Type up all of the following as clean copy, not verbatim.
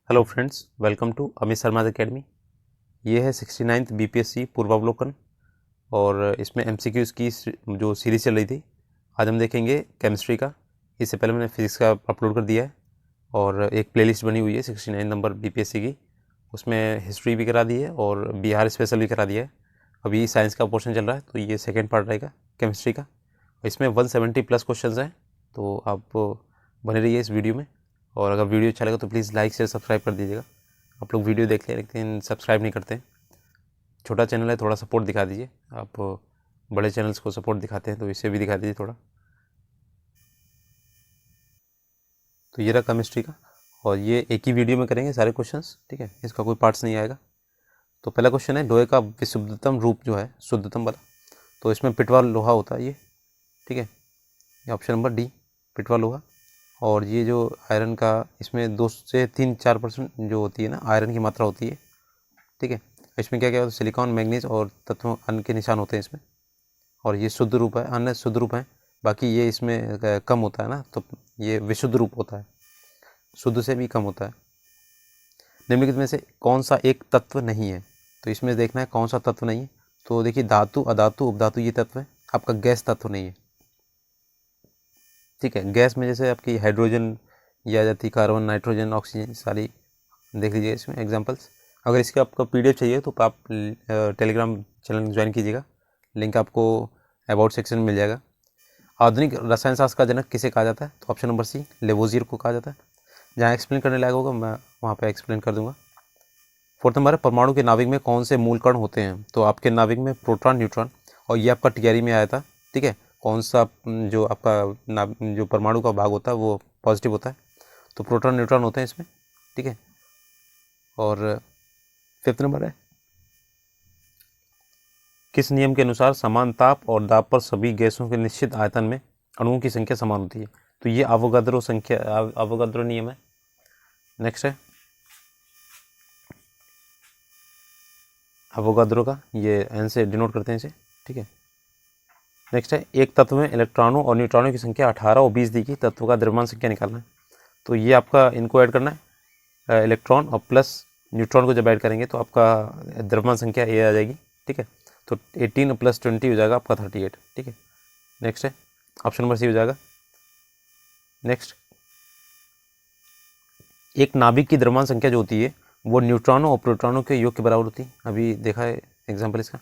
Hello friends, welcome to Amit Sharma academy. ये है 69th BPSC पूर्वावलोकन और इसमें एमसीक्यूज़ की जो सीरीज़ चल रही थी। आज हम देखेंगे केमिस्ट्री का। इससे पहले मैंने फिजिक्स का अपलोड कर दिया है और एक प्लेलिस्ट बनी हुई है 69 नंबर बीपीएससी की। उसमें हिस्ट्री भी करा दी है और बिहार स्पेशल भी करा दिया है। अभी साइंस का पोर्शन चल रहा है तो ये सेकेंड पार्ट रहेगा केमिस्ट्री का। इसमें 170 प्लस क्वेश्चन हैं, तो आप बने रहिए इस वीडियो में। और अगर वीडियो अच्छा लगा तो प्लीज़ लाइक शेयर सब्सक्राइब कर दीजिएगा। आप लोग वीडियो देख लें लेकिन सब्सक्राइब नहीं करते हैं। छोटा चैनल है, थोड़ा सपोर्ट दिखा दीजिए। आप बड़े चैनल्स को सपोर्ट दिखाते हैं तो इसे भी दिखा दीजिए थोड़ा। तो ये रहा केमिस्ट्री का और ये एक ही वीडियो में करेंगे सारे क्वेश्चंस, ठीक है। इसका कोई पार्ट्स नहीं आएगा। तो पहला क्वेश्चन है लोहे का विशुद्धतम रूप जो है, शुद्धतम वाला, तो इसमें पिटवा लोहा होता है ये, ठीक है। ये ऑप्शन नंबर डी, पिटवा लोहा। और ये जो आयरन का, इसमें 2 से 3-4% जो होती है ना आयरन की मात्रा होती है, ठीक है। इसमें क्या क्या होता है, सिलिकॉन, मैग्नीज और तत्व अन्य के निशान होते हैं इसमें। और ये शुद्ध रूप है, अन्य शुद्ध रूप है। बाकी ये इसमें कम होता है ना, तो ये विशुद्ध रूप होता है, शुद्ध से भी कम होता है। निम्नलिखित में से कौन सा एक तत्व नहीं है, तो इसमें देखना है कौन सा तत्व नहीं है। तो देखिए धातु, अधातु, उपधातु ये तत्व है। आपका गैस तत्व नहीं है, ठीक है। गैस में जैसे आपकी हाइड्रोजन ये आ जाती है, कार्बन, नाइट्रोजन, ऑक्सीजन, सारी देख लीजिए इसमें एग्जांपल्स। अगर इसका आपका पीडीएफ चाहिए तो आप टेलीग्राम चैनल ज्वाइन कीजिएगा, लिंक आपको अबाउट सेक्शन में मिल जाएगा। आधुनिक रसायन शास्त्र का जनक किसे कहा जाता है, तो ऑप्शन नंबर सी, लेवोजियर को कहा जाता है। जहाँ एक्सप्लेन करने लायक होगा मैं वहाँ पे एक्सप्लेन कर दूंगा। 4th नंबर है परमाणु के नाभिक में कौन से मूल कण होते हैं, तो आपके नाभिक में प्रोटॉन, न्यूट्रॉन, और ये आपका टीआरई में आया था, ठीक है। कौन सा जो आपका जो परमाणु का भाग होता है वो पॉजिटिव होता है, तो प्रोटॉन, न्यूट्रॉन होते हैं इसमें, ठीक है। और 5th नंबर है किस नियम के अनुसार समान ताप और दाब पर सभी गैसों के निश्चित आयतन में अणुओं की संख्या समान होती है, तो ये अवोगाद्रो संख्या, अवोगाद्रो नियम है। नेक्स्ट है अवोगाद्रो का, ये एन से डिनोट करते हैं इसे, ठीक है। नेक्स्ट है एक तत्व में इलेक्ट्रॉनों और न्यूट्रॉनों की संख्या 18 और 20 दी गई, तत्व का द्रव्यमान संख्या निकालना है। तो ये आपका इनको ऐड करना है, इलेक्ट्रॉन और प्लस न्यूट्रॉन को जब ऐड करेंगे तो आपका द्रव्यमान संख्या ए आ जाएगी, ठीक है। तो 18 + 20 हो जाएगा आपका 38, ठीक है। नेक्स्ट है ऑप्शन नंबर सी हो जाएगा। नेक्स्ट, एक नाभिक की द्रव्यमान संख्या जो होती है वो न्यूट्रॉनों और प्रोटॉनों के योग के बराबर होती है, अभी देखा है एग्जाम्पल इसका।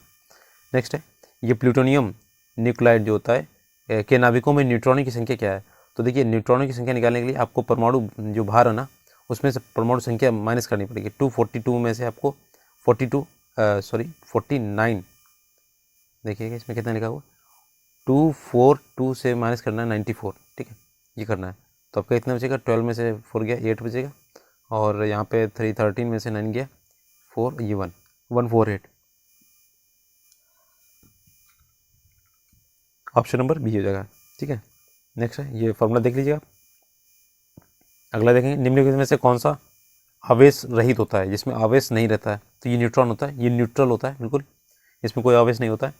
नेक्स्ट है ये प्लूटोनियम न्यूक्लाइड जो होता है के नाभिकों में न्यूट्रॉनों की संख्या क्या है, तो देखिए न्यूट्रॉनों की संख्या निकालने के लिए आपको परमाणु जो भार है ना उसमें से परमाणु संख्या माइनस करनी पड़ेगी। 242 में से आपको 49, देखिएगा इसमें कितना लिखा हुआ, 242 से माइनस करना है 94, ठीक है। ये करना है तो आपका इतना बचेगा, 12 में से 4 गया 8 बचेगा, और यहाँ पे 13 में से 9 गया 4, ये 148, ऑप्शन नंबर बी हो जाएगा, ठीक है। नेक्स्ट है ये फॉर्मूला देख लीजिएगा। अगला देखेंगे निम्नलिखित में से कौन सा आवेश रहित होता है, जिसमें आवेश नहीं रहता है, तो ये न्यूट्रॉन होता है, ये न्यूट्रल होता है बिल्कुल, इसमें कोई आवेश नहीं होता है।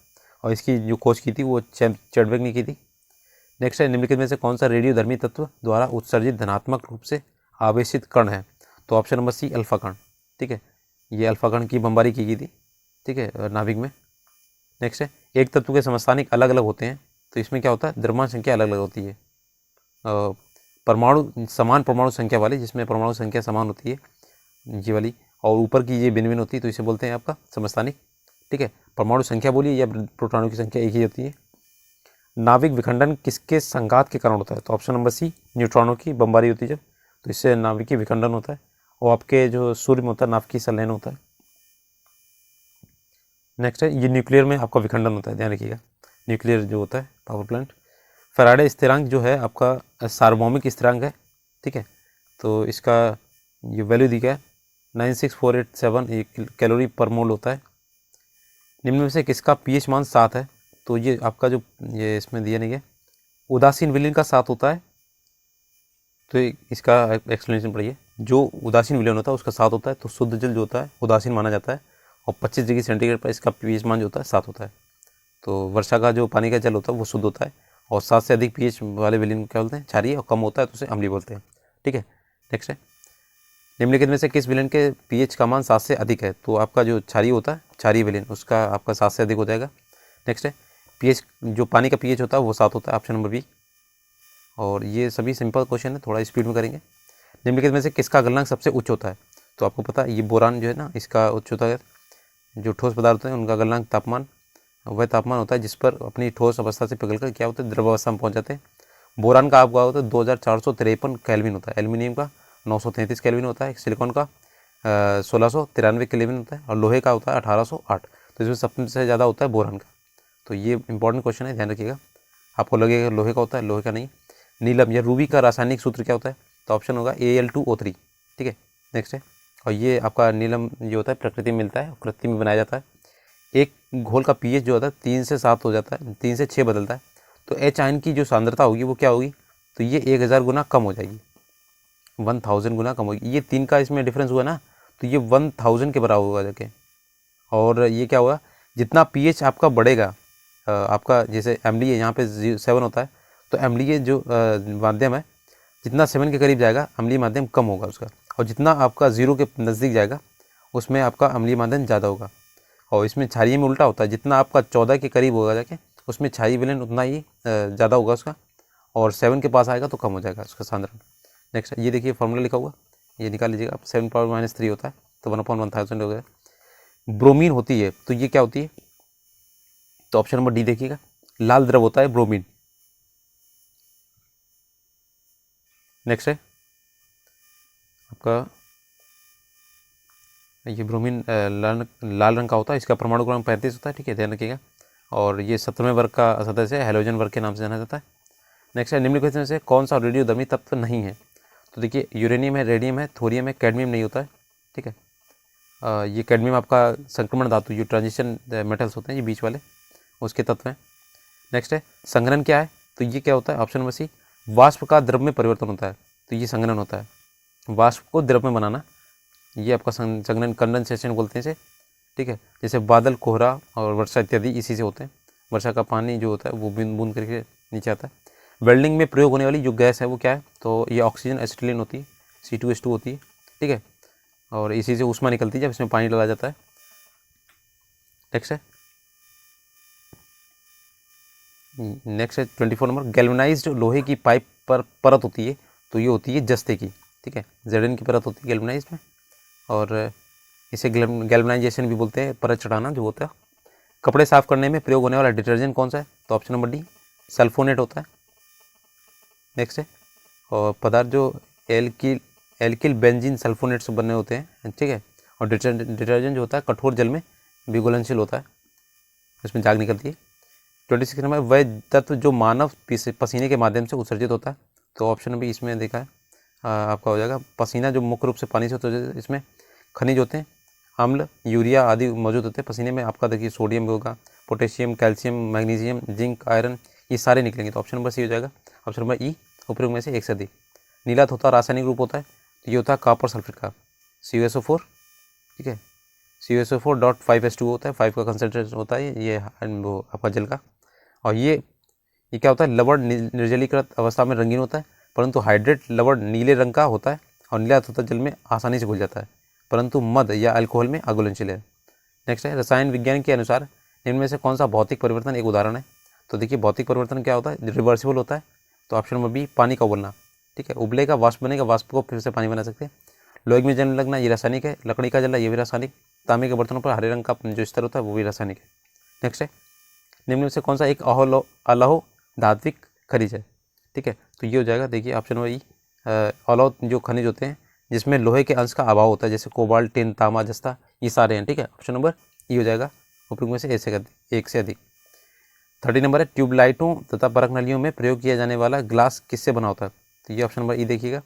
और इसकी जो खोज की थी वो चैडविक ने की थी। नेक्स्ट है निम्नलिखित में से कौन सा रेडियोधर्मी तत्व द्वारा उत्सर्जित धनात्मक रूप से आवेशित कण है, तो ऑप्शन नंबर सी, अल्फा कण, ठीक है। ये अल्फा कण की बमबारी की गई थी, ठीक है, नाभिक में। नेक्स्ट है एक तत्व के समस्थानिक अलग अलग होते हैं, तो इसमें क्या होता है, द्रव्यमान संख्या अलग अलग होती है। परमाणु समान परमाणु संख्या वाली, जिसमें परमाणु संख्या समान होती है ये वाली, और ऊपर की ये भिन्न भिन्न होती है, तो इसे बोलते हैं आपका समस्थानिक, ठीक है। परमाणु संख्या बोलिए या प्रोटॉनों की संख्या एक ही होती है। नाभिक विखंडन किसके संघात के कारण होता है, तो ऑप्शन नंबर सी, न्यूट्रॉनों की बमबारी होती है जब, तो इससे नाभिकीय विखंडन होता है। और आपके जो सूर्य में होता है नाभिकीय संलयन होता है। नेक्स्ट है ये न्यूक्लियर में आपका विखंडन होता है, ध्यान रखिएगा, न्यूक्लियर जो होता है पावर प्लांट। फैराडे स्थिरांक जो है आपका सार्वभौमिक स्थिरांक है, ठीक है। तो इसका ये वैल्यू दी गया है 96487 कैलोरी पर मोल होता है। निम्न में से किसका पीएच मान 7 है, तो ये आपका जो ये इसमें दिया नहीं है, उदासीन विलीन का 7 होता है, तो इसका एक्सप्लेनेशन पढ़िए। जो उदासीन विलयन होता है उसका 7 होता है, तो शुद्ध जल जो होता है उदासीन माना जाता है, और 25 डिग्री सेंटीग्रेड पर इसका पीएच मान जो होता है 7 होता है। तो वर्षा का जो पानी का जल होता है वो शुद्ध होता है, और 7 से अधिक पीएच वाले विलीन क्या बोलते हैं, क्षारीय, और कम होता है तो उसे अम्लीय बोलते हैं, ठीक है। नेक्स्ट है निम्नलिखित में से किस विलेन के पीएच का मान 7 से अधिक है? तो आपका जो क्षारीय होता है, क्षारीय विलेन, उसका आपका 7 से अधिक हो जाएगा। नेक्स्ट है पीएच, जो पानी का पीएच होता है वो 7 होता है, ऑप्शन नंबर बी। और ये सभी सिंपल क्वेश्चन है, थोड़ा स्पीड में करेंगे। निम्नलिखित में से किसका गलनांक सबसे उच्च होता है? तो आपको पता है ये बोरान जो है ना, इसका उच्च होता है। जो ठोस पदार्थ होते हैं उनका गलनांक तापमान वह तापमान होता है जिस पर अपनी ठोस अवस्था से पिघलकर क्या होता है, द्रव अवस्था में पहुंच जाते हैं। बोरान का आपका होता है 2453 केल्विन होता है। एल्यूमिनियम का 933 केल्विन होता है। सिलिकॉन का 1693 केल्विन होता है। और लोहे का होता है 1808। तो इसमें सबसे ज़्यादा होता है बोरान का। तो ये इंपॉर्टेंट क्वेश्चन है, ध्यान रखिएगा। आपको लगेगा लोहे का होता है, लोहे का नहीं। नीलम या रूबी का रासायनिक सूत्र क्या होता है? तो ऑप्शन होगा Al2O3। ठीक है, नेक्स्ट है। और ये आपका नीलम जो होता है प्रकृति में मिलता है, कृत्रिम में बनाया जाता है। एक घोल का पीएच जो होता है 3 से 7 हो जाता है, 3 से 6 बदलता है। तो एच आयन की जो सांद्रता होगी वो क्या होगी? तो ये 1000 गुना कम हो जाएगी, 1000 गुना कम होगी। ये 3 का इसमें डिफरेंस हुआ ना, तो ये 1000 के बराबर होगा जाके। और ये क्या हुआ, जितना पीएच आपका बढ़ेगा, आपका जैसे अम्लीय यहाँ पे 7 होता है, तो अम्लीय जो माध्यम है जितना 7 के करीब जाएगा अम्लीय माध्यम कम होगा उसका। और जितना आपका 0 के नज़दीक जाएगा उसमें आपका अम्लीय माध्यम ज़्यादा होगा। और इसमें क्षारीय में उल्टा होता है, जितना आपका 14 के करीब होगा जाके उसमें क्षारीय विलयन उतना ही ज़्यादा होगा उसका। और 7 के पास आएगा तो कम हो जाएगा उसका सांद्रण। नेक्स्ट ये देखिए फॉर्मूला लिखा हुआ, ये निकाल लीजिएगा आप। 7 पावर -3 होता है तो 1/1000 हो गया। ब्रोमीन होती है तो ये क्या होती है? तो ऑप्शन नंबर डी देखिएगा, लाल द्रव होता है ब्रोमीन। नेक्स्ट है आपका ये ब्रोमीन लाल रंग का होता है, इसका परमाणु क्रमांक 35 होता है। ठीक है, ध्यान रखिएगा। और ये 17वें वर्ग का सदस्य है, हैलोजन वर्ग के नाम से जाना जाता है। नेक्स्ट है निम्नलिखित में से कौन सा रेडियोधर्मी तत्व नहीं है? तो देखिए यूरेनियम है, रेडियम है, थोरियम है, कैडमियम नहीं होता है। ठीक है, ये कैडमियम आपका संक्रमण धातु, जो ट्रांजिशन मेटल्स होते हैं ये बीच वाले, उसके तत्व हैं। नेक्स्ट है संघनन क्या है? तो ये क्या होता है? ऑप्शन नंबर सी, वाष्प का द्रव में परिवर्तन होता है, तो ये संघनन होता है, वाष्प को द्रव में बनाना। ये आपका संघनन, कंडेंसेशन बोलते हैं इसे। ठीक है, जैसे बादल, कोहरा और वर्षा इत्यादि इसी से होते हैं। वर्षा का पानी जो होता है वो बूंद बूंद करके नीचे आता है। वेल्डिंग में प्रयोग होने वाली जो गैस है वो क्या है? तो ये ऑक्सीजन एसिटिलीन होती है, C2H2 होती है। ठीक है, और इसी से ऊष्मा निकलती है जब इसमें पानी डाला जाता है। नेक्स्ट है 24 नंबर, गैल्वेनाइज्ड लोहे की पाइप पर परत होती है, तो ये होती है जस्ते की। ठीक है, Zn की परत होती है गैल्वेनाइज्ड में। और इसे गैल्वेनाइजेशन भी बोलते हैं, परत चढ़ाना जो होता है। कपड़े साफ करने में प्रयोग होने वाला डिटर्जेंट कौन सा है? तो ऑप्शन नंबर डी, सल्फोनेट होता है। नेक्स्ट है, और पदार्थ जो एल्किल बेंजीन सल्फोनेट से बने होते हैं। ठीक है, और डिटर्जेंट जो होता है कठोर जल में भी घुलनशील होता है, उसमें झाग निकलती है। 26 नंबर, वह तत्व जो मानव पसीने के माध्यम से उत्सर्जित होता है, तो ऑप्शन भी इसमें देखा है आपका हो जाएगा। पसीना जो मुख्य रूप से पानी से उत्सर्जित, इसमें खनिज होते हैं, अम्ल, यूरिया आदि मौजूद होते हैं पसीने में। आपका देखिए सोडियम भी होगा, potassium, calcium, magnesium, zinc, iron, ये सारे निकलेंगे। तो ऑप्शन नंबर सी हो जाएगा। ऑप्शन नंबर ई, उपरोक्त में से एक से अधिक। नीला धोता रासायनिक रूप होता है, तो ये होता है कॉपर सल्फेट का, CuSO4। ठीक है, CuSO4.5H2 होता है, 5 का कंसनट्रेशन होता है ये वो आपका जल का। और ये क्या होता है? लवण निर्जलीकृत अवस्था में रंगीन होता है, परंतु हाइड्रेट लवण नीले रंग का होता है और नीला धोता जल में आसानी से घुल जाता है, परंतु मद या अल्कोहल में अघुलनशील है। नेक्स्ट है रसायन विज्ञान के अनुसार निम्न में से कौन सा भौतिक परिवर्तन एक उदाहरण है? तो देखिए भौतिक परिवर्तन क्या होता है? रिवर्सिबल होता है, तो ऑप्शन नंबर बी, पानी का उबलना। ठीक है, उबलेगा वाष्प बनेगा, वाष्प को फिर से पानी बना सकते हैं। लोहे में जलने लगना ये रासायनिक है। लकड़ी का जलना ये भी रासायनिक। तांबे के बर्तनों पर हरे रंग का जो स्तर होता है वो भी रासायनिक है। नेक्स्ट है निम्न में से कौन सा एक अलोह धात्विक खनिज है? ठीक है, तो ये हो जाएगा देखिए ऑप्शन नंबर ई, अलोह जो खनिज होते हैं जिसमें लोहे के अंश का अभाव होता है, जैसे कोबाल्ट, टिन, तांबा, जस्ता, ये सारे हैं। ठीक है, ऑप्शन नंबर ई हो जाएगा, उपयुक्त में से एक से अधिक। 30 नंबर है ट्यूबलाइटों तथा परख नलियों में प्रयोग किया जाने वाला ग्लास किससे बना होता है? तो ये ऑप्शन नंबर ई देखिएगा।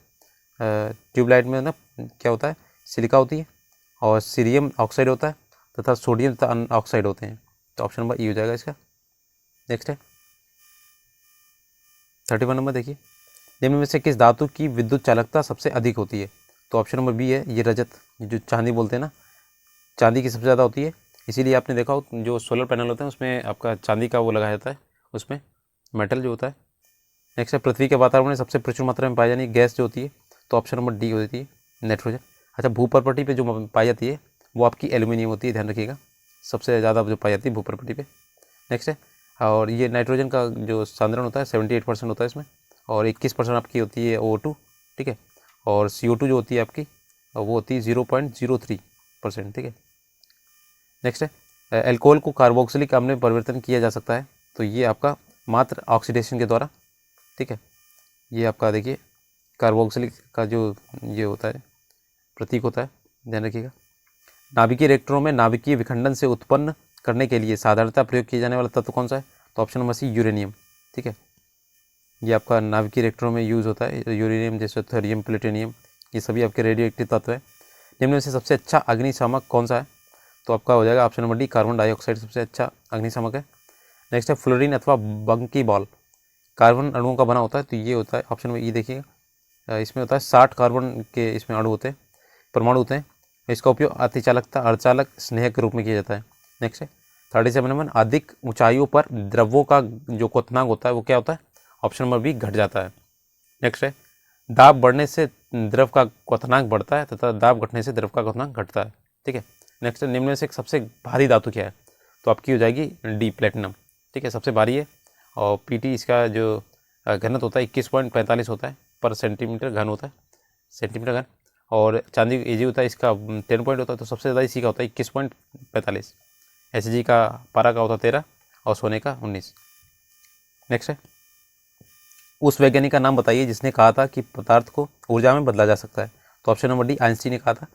ट्यूबलाइट में ना क्या होता है? सिलिका होती है और सीरियम ऑक्साइड होता है तथा सोडियम तथा ऑक्साइड होते हैं, तो ऑप्शन नंबर ई हो जाएगा इसका। नेक्स्ट है 31 नंबर, देखिए निम्न में से किस धातु की विद्युत चालकता सबसे अधिक होती है? तो ऑप्शन नंबर बी है, ये रजत, जो चांदी बोलते हैं ना, चांदी की सबसे ज़्यादा होती है। इसीलिए आपने देखा हो जो सोलर पैनल होते हैं उसमें आपका चांदी का वो लगाया जाता है, उसमें मेटल जो होता है। नेक्स्ट है पृथ्वी के वातावरण में सबसे प्रचुर मात्रा में पाई जाने गैस जो होती है, तो ऑप्शन नंबर डी हो जाती है, नाइट्रोजन। अच्छा, भूपर्पटी पे जो पाई जाती है वो आपकी एल्यूमिनियम होती है, ध्यान रखिएगा, सबसे ज़्यादा जो पाई जाती है भूपर्पटी पे। नेक्स्ट है, और ये नाइट्रोजन का जो सांद्रण होता है 78% होता है इसमें, और 21% आपकी होती है O2, ठीक है, और CO2 जो होती है आपकी वो होती है 0.03%, ठीक है। नेक्स्ट है, एल्कोहल को कार्बोक्सिलिक अम्ल में परिवर्तन किया जा सकता है, तो ये आपका मात्र ऑक्सीडेशन के द्वारा, ठीक है। ये आपका देखिए कार्बोक्सिलिक का जो ये होता है प्रतीक होता है, ध्यान रखिएगा। नाभिकीय रिएक्टरों में नाभिकीय विखंडन से उत्पन्न करने के लिए साधारणतः प्रयोग किया जाने वाला तत्व कौन सा है, तो ऑप्शन नंबर सी यूरेनियम, ठीक है। ये आपका नाभिकीय रिएक्टरों में यूज़ होता है, यूरेनियम जैसे थोरियम, प्लेटिनियम, ये सभी आपके रेडियो एक्टिव तत्व है। निम्न में से सबसे अच्छा अग्निशामक कौन सा है, तो आपका हो जाएगा option number D carbon dioxide सबसे अच्छा अग्निशामक है। नेक्स्ट है फ्लोरीन अथवा बंकी बॉल कार्बन अणुओं का बना होता है, तो ये होता है ऑप्शन नंबर ई देखिएगा, इसमें होता है 60 कार्बन के इसमें अणु होते हैं, परमाणु होते हैं। इसका उपयोग अतिचालकता अर्धचालक स्नेह के रूप में किया जाता है। नेक्स्ट है 37 नंबर, अधिक ऊंचाइयों पर द्रव्यों का जो क्वथनांक होता है वो क्या होता है, ऑप्शन नंबर बी घट जाता है। नेक्स्ट है दाब बढ़ने से द्रव का क्वथनांक बढ़ता है तथा दाब घटने से द्रव का क्वथनांक घटता है, ठीक है। नेक्स्ट है निम्न में से सबसे भारी धातु क्या है, तो आपकी हो जाएगी डी प्लेटिनम, ठीक है, सबसे भारी है। और पीटी इसका जो घनत्व होता है 21.45 होता है पर सेंटीमीटर घन होता है, सेंटीमीटर घन। और चांदी एजी होता है इसका 10 पॉइंट होता है, तो सबसे ज़्यादा इसी का होता है 21.45। एसजी का पारा का होता है 13 और सोने का 19। नेक्स्ट है उस वैज्ञानिक का नाम बताइए जिसने कहा था कि पदार्थ को ऊर्जा में बदला जा सकता है, तो ऑप्शन नंबर डी आइंस्टीन ने कहा था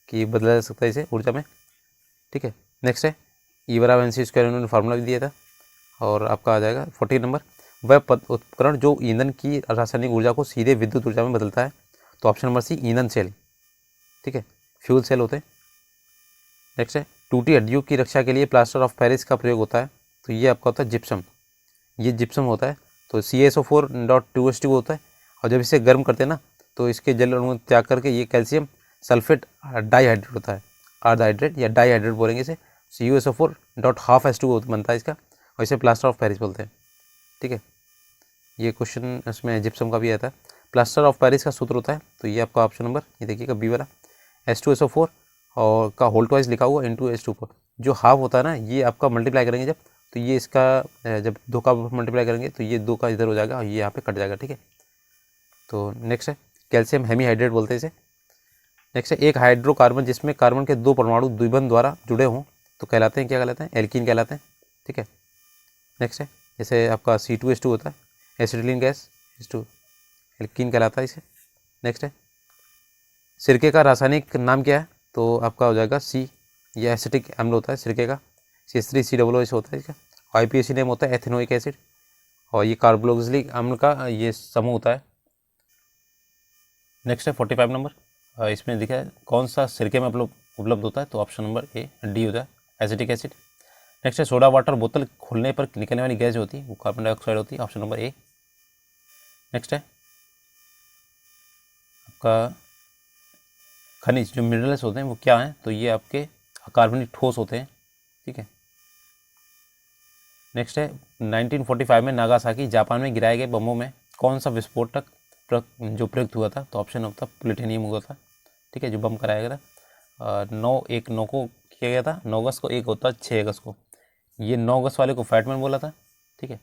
कि बदला जा सकता है इसे ऊर्जा में, ठीक है। नेक्स्ट है ई बराबर एम सी स्क्वायर, उन्होंने फार्मूला भी दिया था। और आपका आ जाएगा 40 नंबर, वह उपकरण जो ईंधन की रासायनिक ऊर्जा को सीधे विद्युत ऊर्जा में बदलता है, तो ऑप्शन नंबर सी ईंधन सेल, ठीक है, फ्यूल सेल होते हैं। नेक्स्ट है टूटी हड्डियों की रक्षा के लिए प्लास्टर ऑफ पेरिस का प्रयोग होता है, तो ये आपका होता है जिप्सम, ये जिप्सम होता है, तो CaSO4.2H2 होता है। और जब इसे गर्म करते हैं ना तो इसके जल अणु त्याग करके ये कैल्शियम सल्फेट डाइहाइड्रेट होता है, अर्धहाइड्रेट या डाइहाइड्रेट बोलेंगे इसे, CuSO4.12H2 बनता है इसका, और इसे प्लास्टर ऑफ पेरिस बोलते हैं, ठीक है। ये क्वेश्चन इसमें जिप्सम का भी आता है। प्लास्टर ऑफ पेरिस का सूत्र होता है, तो ये आपका ऑप्शन नंबर ये देखिएगा बी वाला, H2SO4 और का होल ट्वाइस लिखा हुआ इंटू H2 जो हाफ होता है ना, ये आपका मल्टीप्लाई करेंगे जब, तो ये इसका जब 2 का मल्टीप्लाई करेंगे तो ये 2 का इधर हो जाएगा और ये यहाँ पे कट जाएगा, ठीक है। तो नेक्स्ट है कैल्शियम हेमीहाइड्रेट बोलते हैं इसे। नेक्स्ट है एक हाइड्रोकार्बन जिसमें कार्बन के 2 परमाणु द्विबंध द्वारा जुड़े हों तो कहलाते हैं, क्या कहलाते हैं, एल्कीन कहलाते हैं, ठीक है। नेक्स्ट है जैसे आपका C2H2 होता है, एसिटिलीन गैस H2 एल्कीन कहलाता है इसे। नेक्स्ट है सिरके का रासायनिक नाम क्या है, तो आपका हो जाएगा सी, ये एसिटिक अम्ल होता है सिरके का, CH3COOH होता है इसका। IPAC नेम होता है एथेनोइक एसिड, और ये कार्बोक्सिलिक अम्ल का ये समूह होता है। नेक्स्ट है 45 नंबर, इसमें दिखा है कौन सा सिरके में उपलब्ध होता है, तो ऑप्शन नंबर ए डी होता है एसिटिक एसिड। नेक्स्ट है सोडा वाटर बोतल खोलने पर निकलने वाली गैस जो होती है वो कार्बन डाइऑक्साइड होती है, ऑप्शन नंबर ए। नेक्स्ट है आपका खनिज जो मिनरल्स होते हैं वो क्या हैं, तो ये आपके कार्बनिक ठोस होते हैं, ठीक है। नेक्स्ट है 1945 में नागासाकी जापान में गिराए गए बमों में कौन सा विस्फोटक जो प्रयुक्त हुआ था, तो ऑप्शन होता प्लूटोनियम हुआ था, ठीक है, जो बम कराया गया था। 9 को किया गया था 9 अगस्त को, एक होता 6 अगस्त को, ये 9 अगस्त वाले को फैटमैन बोला था, ठीक है,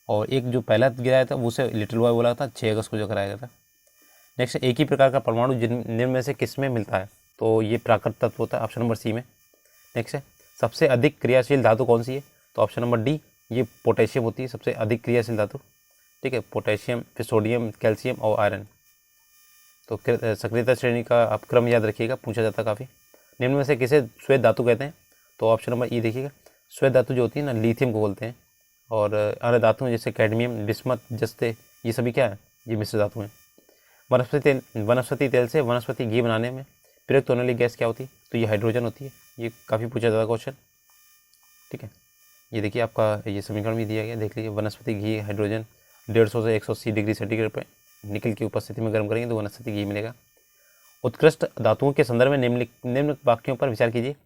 और एक जो पहला गिराया था उसे लिटिल बॉय बोला था 6 अगस्त को जो कराया गया था। नेक्स्ट एक ही प्रकार का परमाणु निम्न में से किस में मिलता है, तो ये प्राकृतिक तत्व होता है, ऑप्शन नंबर सी में। नेक्स्ट है सबसे अधिक क्रियाशील धातु कौन सी है, तो ऑप्शन नंबर डी ये पोटेशियम होती है सबसे अधिक क्रियाशील धातु, ठीक है, पोटेशियम, फिर सोडियम, कैल्शियम और आयरन। तो सक्रियता श्रेणी का आप क्रम याद रखिएगा, पूछा जाता है काफ़ी। निम्न में से किसे श्वेत धातु कहते हैं, तो ऑप्शन नंबर ई देखिएगा, श्वेत धातु जो होती है ना लिथियम को बोलते हैं। और अन्य धातु जैसे कैडमियम, बिस्मथ, जस्ते, ये सभी क्या है, ये मिश्र धातु हैं। वनस्पति तेल से वनस्पति घी बनाने में प्रयुक्त होने वाली गैस क्या होती है, तो ये हाइड्रोजन होती है, ये काफ़ी पूछा जाता क्वेश्चन, ठीक है। ये देखिए आपका ये समीकरण भी दिया गया, देख लीजिए, वनस्पति घी हाइड्रोजन 150 से 180 डिग्री सेंटीग्रेड पर निकल की उपस्थिति में गर्म करेंगे तो वनस्पति घी मिलेगा। उत्कृष्ट धातुओं के संदर्भ में निम्न वाक्यों पर विचार कीजिए।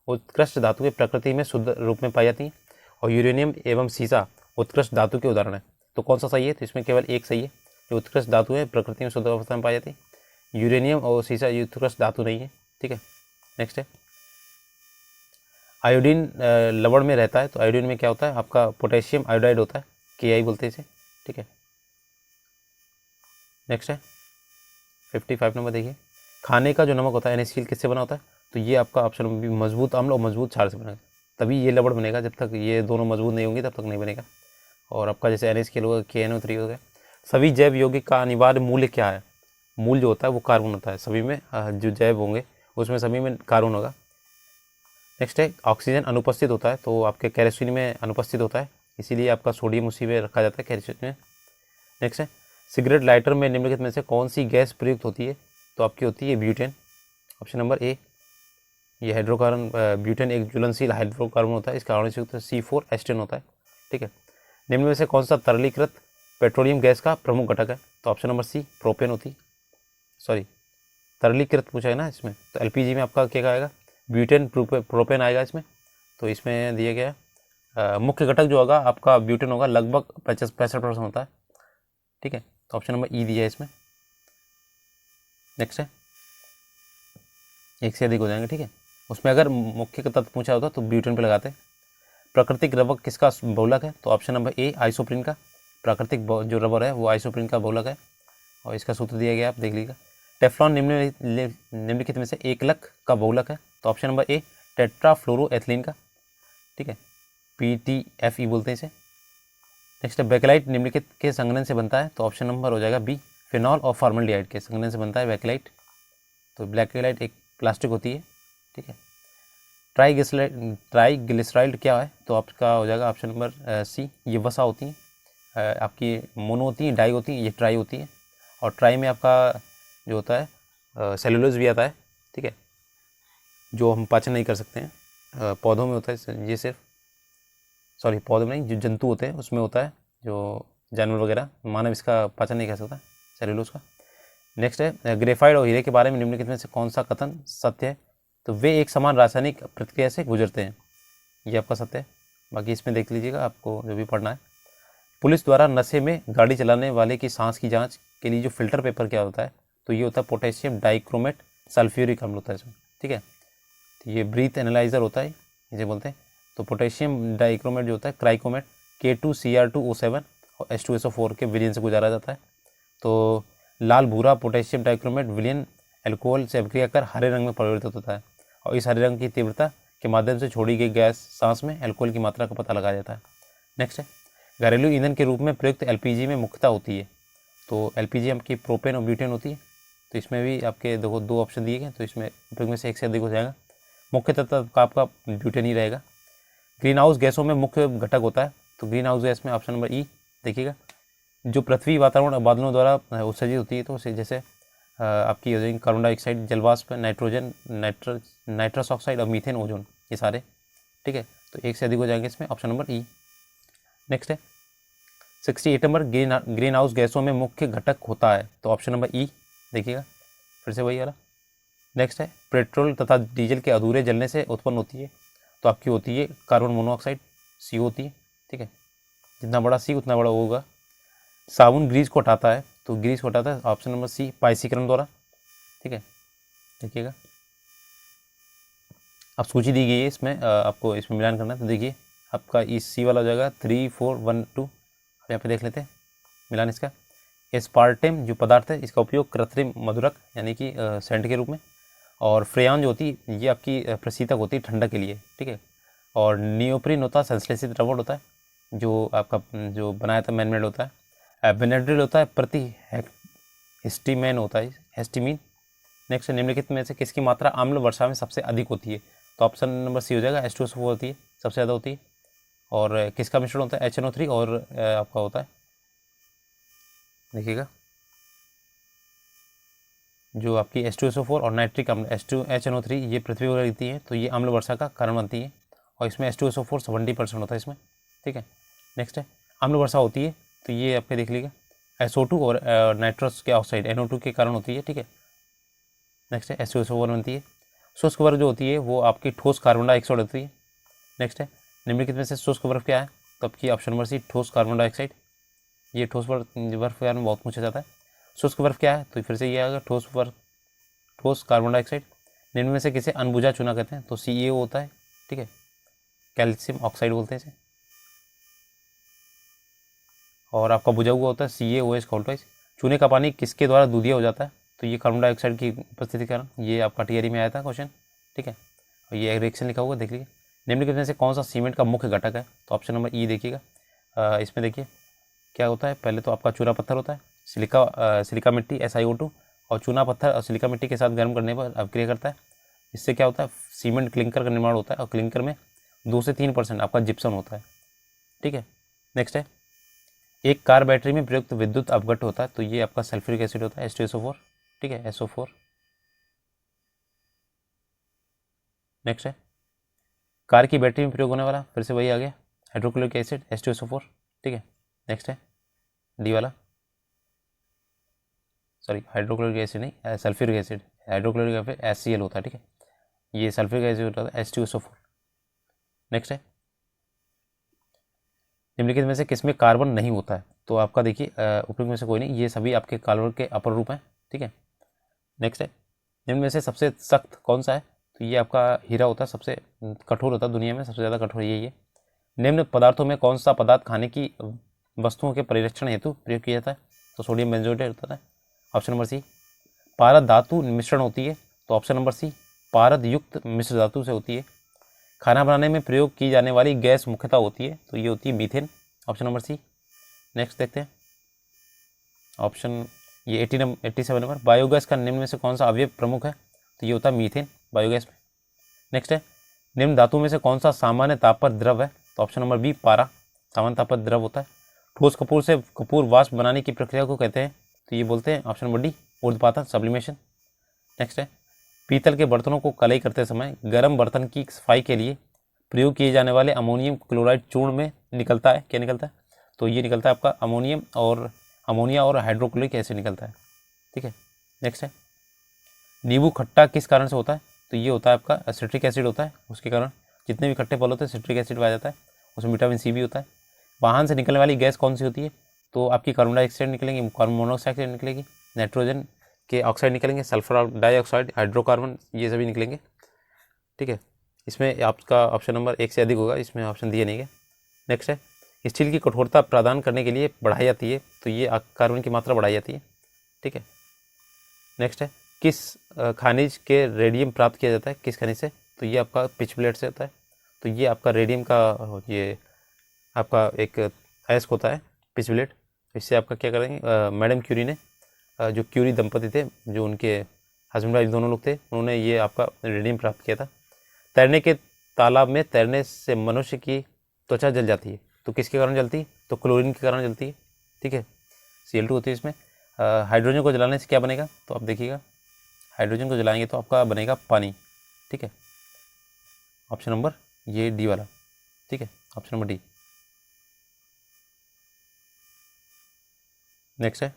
उत्कृष्ट धातुएं प्रकृति में शुद्ध रूप में पाई जाती हैं और यूरेनियम एवं सीसा उत्कृष्ट धातु के उदाहरण है, तो कौन सा सही है, तो इसमें केवल एक सही है, जो उत्कृष्ट धातु है प्रकृति में शुद्ध अवस्था में पाई जाती है। यूरेनियम और सीसा ये उत्कृष्ट धातु नहीं है, ठीक है। नेक्स्ट है आयोडीन लवण में रहता है, तो आयोडीन में क्या होता है आपका पोटेशियम आयोडाइड होता है, KI बोलते हैं इसे, ठीक है। नेक्स्ट है 55 नंबर, देखिए खाने का जो नमक होता है NaCl किससे बना होता है, तो ये आपका ऑप्शन भी मजबूत अम्ल और मजबूत क्षार से बनेगा, तभी ये लवण बनेगा, जब तक ये दोनों मजबूत नहीं होंगे तब तक नहीं बनेगा। और आपका जैसे NaCl होगा, KNO3 हो गया। सभी जैव यौगिक का अनिवार्य मूल्य क्या है, मूल जो होता है वो कार्बन होता है, सभी में जो जैव होंगे उसमें सभी में कार्बन होगा। नेक्स्ट है ऑक्सीजन अनुपस्थित होता है, तो आपके केरोसिन में अनुपस्थित होता है, इसीलिए आपका सोडियम उसी में रखा जाता है केरोसिन में। नेक्स्ट है सिगरेट लाइटर में निम्नलिखित में से कौन सी गैस प्रयुक्त होती है, तो आपकी होती है ब्यूटेन, ऑप्शन नंबर ए। ये हाइड्रोकार्बन ब्यूटेन एक ज्वलनशील हाइड्रोकार्बन होता है, इसका आणविक सूत्र C4 एस्टेन होता है, ठीक है। निम्न में से कौन सा तरलीकृत पेट्रोलियम गैस का प्रमुख घटक है, तो ऑप्शन नंबर सी प्रोपेन होती है, सॉरी तरलीकृत पूछा है ना इसमें, तो LPG में आपका क्या आएगा ब्यूटेन प्रोपेन आएगा इसमें। तो इसमें दिया गया मुख्य घटक जो होगा आपका ब्यूटेन होगा, लगभग 65% होता है, ठीक है। तो ऑप्शन नंबर ई दिया है इसमें। नेक्स्ट है एक से अधिक हो जाएंगे, ठीक है। उसमें अगर मुख्य तत्व पूछा होता तो ब्यूटेन पे लगाते। प्राकृतिक रबर किसका बहुलक है, तो ऑप्शन नंबर ए आइसोप्रीन का, प्राकृतिक जो रबर है वो आइसोप्रीन का बहुलक है, और इसका सूत्र दिया गया आप देख लीजिएगा। टेफ्लॉन निम्नलिखित में से एकलक का बहुलक है, तो ऑप्शन नंबर ए टेट्राफ्लोरोएथिलीन का, ठीक है, PTFE बोलते हैं इसे। नेक्स्ट है बेकेलाइट निम्नलिखित के संघनन से बनता है, तो ऑप्शन नंबर हो जाएगा बी फिनॉल और फॉर्मल्डिहाइड के संघनन से बनता है बेकेलाइट। तो बेकेलाइट एक प्लास्टिक होती है, ठीक है। ट्राईग्लिसराइड क्या है, तो आपका हो जाएगा ऑप्शन नंबर सी, ये वसा होती है, आपकी मोनो होती है, डाई होती है, ये ट्राई होती है। और ट्राई में आपका जो होता है सेलुलोज भी आता है, ठीक है, जो हम पाचन नहीं कर सकते हैं, पौधों में होता है ये सिर्फ, सॉरी पौधों में नहीं, जो जंतु होते हैं उसमें होता है, जो जानवर वगैरह, मानव इसका पाचन नहीं कर सकता सेलुलोज का। नेक्स्ट है ग्रेफाइट और हीरे के बारे में निम्नलिखित में से कौन सा कथन सत्य है, तो वे एक समान रासायनिक प्रक्रिया से गुजरते हैं, ये आपका सत्य है। बाकी इसमें देख लीजिएगा आपको जो भी पढ़ना है। पुलिस द्वारा नशे में गाड़ी चलाने वाले की सांस की जांच के लिए जो फिल्टर पेपर क्या होता है, तो ये होता है पोटेशियम डाइक्रोमेट सल्फ्यूरिक अम्ल होता है इसमें, ठीक है। तो ये ब्रीथ एनालाइजर होता है इसे बोलते हैं। तो पोटेशियम डाइक्रोमेट जो होता है क्राइकोमेट K2Cr2O7 और H2SO4 के विलयन से गुजारा जाता है। तो लाल भूरा पोटेशियम डाइक्रोमेट विलयन एल्कोहल से अभिक्रिया कर हरे रंग में परिवर्तित होता है, और इस हरे रंग की तीव्रता के माध्यम से छोड़ी गई गैस सांस में अल्कोहल की मात्रा का पता लगाया जाता है। नेक्स्ट है घरेलू ईंधन के रूप में प्रयुक्त LPG में मुख्यता होती है, तो LPG आपकी प्रोपेन और ब्यूटेन होती है। तो इसमें भी आपके देखो दो ऑप्शन दिए गए, तो इसमें उपयोग में से एक से अधिक हो जाएगा, मुख्य तत्व का आपका ब्यूटेन ही रहेगा। ग्रीन हाउस गैसों में मुख्य घटक होता है, तो ग्रीन हाउस गैस में ऑप्शन नंबर ई देखिएगा, जो पृथ्वी वातावरण बादलों द्वारा उत्सर्जित होती है, तो जैसे आपकी हो जाएगी कार्बन डाइऑक्साइड, जलवाष्प, नाइट्रोजन, नाइट्रस ऑक्साइड और मीथेन, ओजोन, ये सारे, ठीक है। तो एक से अधिक हो जाएंगे इसमें, ऑप्शन नंबर ई। नेक्स्ट है 68 नंबर ग्रीन हाउस गैसों में मुख्य घटक होता है, तो ऑप्शन नंबर ई देखिएगा, फिर से वही वाला। नेक्स्ट है पेट्रोल तथा डीजल के अधूरे जलने से उत्पन्न होती है, तो आपकी होती है कार्बन मोनोऑक्साइड, CO होती है, ठीक है। जितना बड़ा C उतना बड़ा O होगा। साबुन ग्रीस को हटाता है, तो ग्रीस को हटाता है ऑप्शन नंबर सी पाइसीकरण द्वारा, ठीक है। देखिएगा अब सूची दी गई है, इसमें आपको इसमें मिलान करना है, तो देखिए आपका इस C वाला हो जाएगा 3 4 1 2। अब यहाँ पे देख लेते हैं मिलान इसका। एस्पार्टेम जो पदार्थ है इसका उपयोग कृत्रिम मधुरक यानी कि सेंट के रूप में, और फ्रेयान जो होती है ये आपकी प्रशीतक होती है ठंडक के लिए, ठीक है। और नियोप्रिन होता है संश्लेषित रबड़ होता है, जो आपका जो बनाया था मैनमेड होता है। बेनेड्रिल होता है प्रति हिस्टीमेन होता है, हिस्टीमीन। नेक्स्ट निम्नलिखित में से किसकी मात्रा अम्ल वर्षा में सबसे अधिक होती है, तो ऑप्शन नंबर सी हो जाएगा, H2SO4 होती है, सबसे ज़्यादा होती है। और किसका मिश्रण होता है, HNO3 और आपका होता है, देखिएगा जो आपकी H2SO4 और नाइट्रिक अम्ल HNO3 ये पृथ्वी पर रहती है, तो ये अम्ल वर्षा का कारण बनती है, और इसमें H2SO4 70% होता है इसमें, ठीक है। नेक्स्ट है अम्ल वर्षा होती है, तो ये आपके देख लीजिएगा SO2 और नाइट्रस के ऑक्साइड NO2 के कारण होती है, ठीक है। नेक्स्ट है H2SO4 बनती है। शुष्क बर्फ जो होती है वो आपकी ठोस कार्बन डाइऑक्साइड होती है। नेक्स्ट है निम्नलिखित में से शुष्क बर्फ क्या है, तो आपकी ऑप्शन नंबर सी ठोस कार्बन डाइऑक्साइड। ये ठोस बर्फ के बारे में बहुत पूछा जाता है। शुष्क बर्फ क्या है, तो फिर से ये आएगा ठोस बर्फ ठोस कार्बन डाइऑक्साइड। निम्न में से किसे अनबुझा चूना कहते हैं? तो CaO होता है, ठीक है, कैल्शियम ऑक्साइड बोलते हैं इसे। और आपका बुझा हुआ होता है CaOH कॉल्टवाइज। चूने का पानी किसके द्वारा दूधिया हो जाता है? तो ये कार्बन डाइऑक्साइड की उपस्थिति के कारण। ये आपका टीआरई में आया था क्वेश्चन, ठीक है। और ये रिएक्शन लिखा हुआ देख लीजिए। निम्नलिखित में से कौन सा सीमेंट का मुख्य घटक है? तो ऑप्शन नंबर ई देखिएगा। इसमें देखिए क्या होता है, पहले तो आपका चूना पत्थर होता है, सिलिका मिट्टी SiO2, और चूना पत्थर और सिलिका मिट्टी के साथ गर्म करने पर अभिक्रिया करता है। इससे क्या होता है, सीमेंट क्लिंकर का निर्माण होता है, और क्लिंकर में 2 से 3% आपका जिप्सम होता है, ठीक है। नेक्स्ट है, एक कार बैटरी में प्रयुक्त विद्युत अपघट्ट होता है, तो ये आपका सल्फ्यूरिक एसिड होता है H2SO4, ठीक है, SO4। नेक्स्ट है, कार की बैटरी में प्रयोग होने वाला, फिर से वही आ गया, हाइड्रोक्लोरिक एसिड H2SO4, ठीक है। नेक्स्ट है डी वाला, सॉरी हाइड्रोक्लोरिक एसिड नहीं, sulphuric acid, hydrochloric acid HCl होता है, ठीक है, ये सल्फ्यूरिक एसिड होता है H2SO4। नेक्स्ट है, निम्नलिखित में से किसमें कार्बन नहीं होता है? तो आपका देखिए उपयुक्त में से कोई नहीं, ये सभी आपके कार्बन के अपर रूप हैं, ठीक है। नेक्स्ट है, निम्न में से सबसे सख्त कौन सा है? तो ये आपका हीरा होता है, सबसे कठोर होता है दुनिया में, सबसे ज़्यादा कठोर यही है। निम्न पदार्थों में कौन सा पदार्थ खाने की वस्तुओं के परिरक्षण हेतु प्रयोग किया जाता है? तो सोडियम बेंजोएट होता है, ऑप्शन नंबर सी। पारद धातु मिश्रण होती है, तो ऑप्शन नंबर सी, पारद युक्त मिश्र धातु से होती है। खाना बनाने में प्रयोग की जाने वाली गैस मुख्यतः होती है, तो ये होती है methane, option number C. Next देखते हैं ऑप्शन ये 87 नंबर, बायोगैस का निम्न में से कौन सा अवयव प्रमुख है? तो ये होता है मीथेन बायोगैस में। नेक्स्ट है, निम्न धातु में से कौन सा सामान्य ताप पर द्रव है? तो ऑप्शन नंबर बी, पारा सामान्य ताप पर द्रव होता है। ठोस कपूर से कपूर वाष्प बनाने की प्रक्रिया को कहते हैं? तो ये बोलते हैं ऑप्शन नंबर डी, ऊर्ध्वपातन सब्लिमेशन। नेक्स्ट है, पीतल के बर्तनों को कलई करते समय गर्म बर्तन की सफाई के लिए प्रयोग किए जाने वाले अमोनियम क्लोराइड चूर्ण में निकलता है, क्या निकलता है? तो ये निकलता है आपका अमोनिया और हाइड्रोक्लोरिक एसिड निकलता है, ठीक है। नेक्स्ट है, नींबू खट्टा किस कारण से होता है? तो ये होता है आपका सिट्रिक एसिड होता है, उसके कारण जितने भी खट्टे फल होते हैं सिट्रिक एसिड पाया जाता है, उसमें विटामिन सी भी होता है। वाहन से निकलने वाली गैस कौन सी होती है? तो आपकी कार्बन डाइऑक्साइड निकलेंगी, कार्बन मोनोऑक्साइड निकलेगी, नाइट्रोजन के ऑक्साइड निकलेंगे, सल्फर डाइऑक्साइड, हाइड्रोकार्बन, ये सभी निकलेंगे, ठीक है। इसमें आपका ऑप्शन नंबर 1 से अधिक होगा, इसमें ऑप्शन दिए नहीं है। नेक्स्ट है, स्टील की कठोरता प्रदान करने के लिए बढ़ाई जाती है, तो ये कार्बन की मात्रा बढ़ाई जाती है, ठीक है। नेक्स्ट है, किस खनिज के रेडियम प्राप्त किया जाता है, किस खनिज से? तो ये आपका पिचब्लेट से होता है, तो ये आपका रेडियम का ये आपका एक अयस्क होता है पिचब्लेट। इससे आपका क्या करेंगे, मैडम क्यूरी ने जो क्यूरी दंपति थे, जो उनके हस्बैंड वाइफ दोनों लोग थे, उन्होंने ये आपका रेडियम प्राप्त किया था। तैरने के तालाब में तैरने से मनुष्य की त्वचा जल जाती है, तो किसके कारण जलती है? तो क्लोरीन के कारण जलती है, ठीक है, Cl2 होती है इसमें। हाइड्रोजन को जलाने से क्या बनेगा? तो आप देखिएगा, हाइड्रोजन को जलाएंगे तो आपका बनेगा पानी, ठीक है, ऑप्शन नंबर ये डी वाला, ठीक है, ऑप्शन नंबर डी। नेक्स्ट है,